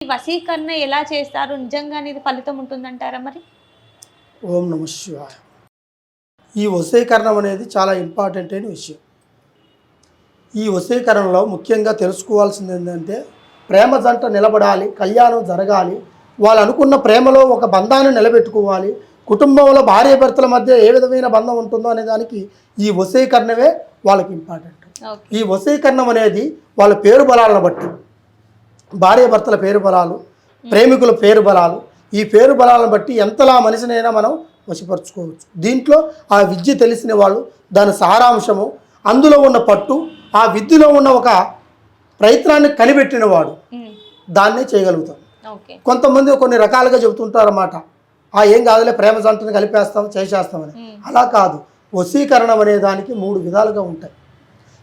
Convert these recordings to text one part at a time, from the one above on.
ఈ వశీకరణ ఎలా చేస్తారు? నిజంగానే ఇది ఫలితం ఉంటుందంటారా మరి? ఓం నమ శివాయ. ఈ వశీకరణం అనేది చాలా ఇంపార్టెంట్ అయిన విషయం. ఈ వశీకరణలో ముఖ్యంగా తెలుసుకోవాల్సింది ఏంటంటే, ప్రేమ జంట నిలబడాలి, కళ్యాణం జరగాలి, వాళ్ళు అనుకున్న ప్రేమలో ఒక బంధాన్ని నిలబెట్టుకోవాలి, కుటుంబంలో భార్యాభర్తల మధ్య ఏ విధమైన బంధం ఉంటుందో అనే దానికి ఈ వశీకరణమే వాళ్ళకి ఇంపార్టెంట్. ఈ వశీకరణం అనేది వాళ్ళ పేరు బలాలను బట్టి, భార్యాభర్తల పేరు బలాలు, ప్రేమికుల పేరు బలాలు, ఈ పేరు బలాలను బట్టి ఎంతలా మనిషినైనా మనం వశపరుచుకోవచ్చు. దీంట్లో ఆ విద్య తెలిసిన వాళ్ళు, దాని సారాంశము, అందులో ఉన్న పట్టు, ఆ విద్యలో ఉన్న ఒక ప్రయత్నాన్ని కనిపెట్టిన వాడు దాన్నే చేయగలుగుతాం. కొంతమంది కొన్ని రకాలుగా చెబుతుంటారన్నమాట. ఏం కాదులే, ప్రేమ జంటను కలిపేస్తాం, చేసేస్తామని. అలా కాదు. వశీకరణం అనే దానికి 3 విధాలుగా ఉంటాయి.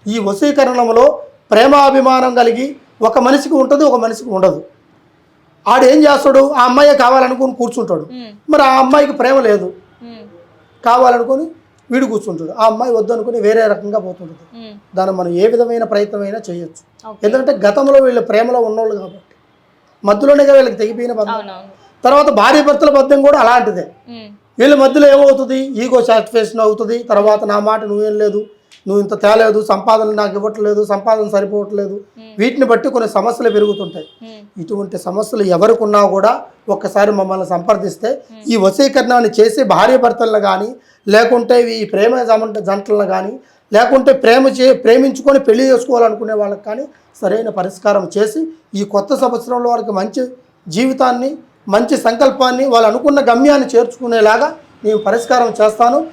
ఈ వశీకరణంలో ప్రేమాభిమానం కలిగి ఒక మనిషికి ఉంటుంది, ఒక మనిషికి ఉండదు. ఆడేం చేస్తాడు, ఆ అమ్మాయి కావాలనుకుని కూర్చుంటాడు. మరి ఆ అమ్మాయికి ప్రేమ లేదు, కావాలనుకొని వీడు కూర్చుంటాడు. ఆ అమ్మాయి వద్దనుకుని వేరే రకంగా పోతుంటుంది. దాన్ని మనం ఏ విధమైన ప్రయత్నమైనా చేయొచ్చు. ఎందుకంటే గతంలో వీళ్ళ ప్రేమలో ఉన్నోళ్ళు కాబట్టి మధ్యలోనే వీళ్ళకి తెగిపోయిన బంధం. తర్వాత భార్యాభర్తల బంధం కూడా అలాంటిదే. వీళ్ళ మధ్యలో ఏమవుతుంది, ఈగో సాటిస్ఫాక్షన్ అవుతుంది. తర్వాత నా మాట నువ్వేం లేదు, నువ్వు ఇంత తేలేదు, సంపాదన నాకు ఇవ్వట్లేదు, సంపాదన సరిపోవట్లేదు, వీటిని బట్టి కొన్ని సమస్యలు పెరుగుతుంటాయి. ఇటువంటి సమస్యలు ఎవరికి ఉన్నా కూడా ఒక్కసారి మమ్మల్ని సంప్రదిస్తే ఈ వశీకరణాన్ని చేసి భార్యాభర్తలను కానీ, లేకుంటే ఈ ప్రేమ జంటలను కానీ, లేకుంటే ప్రేమించుకొని పెళ్లి చేసుకోవాలనుకునే వాళ్ళకి కానీ సరైన పరిష్కారం చేసి ఈ కొత్త సంవత్సరంలో వారికి మంచి జీవితాన్ని, మంచి సంకల్పాన్ని, వాళ్ళు అనుకున్న గమ్యాన్ని చేర్చుకునేలాగా నేను పరిష్కారం చేస్తాను.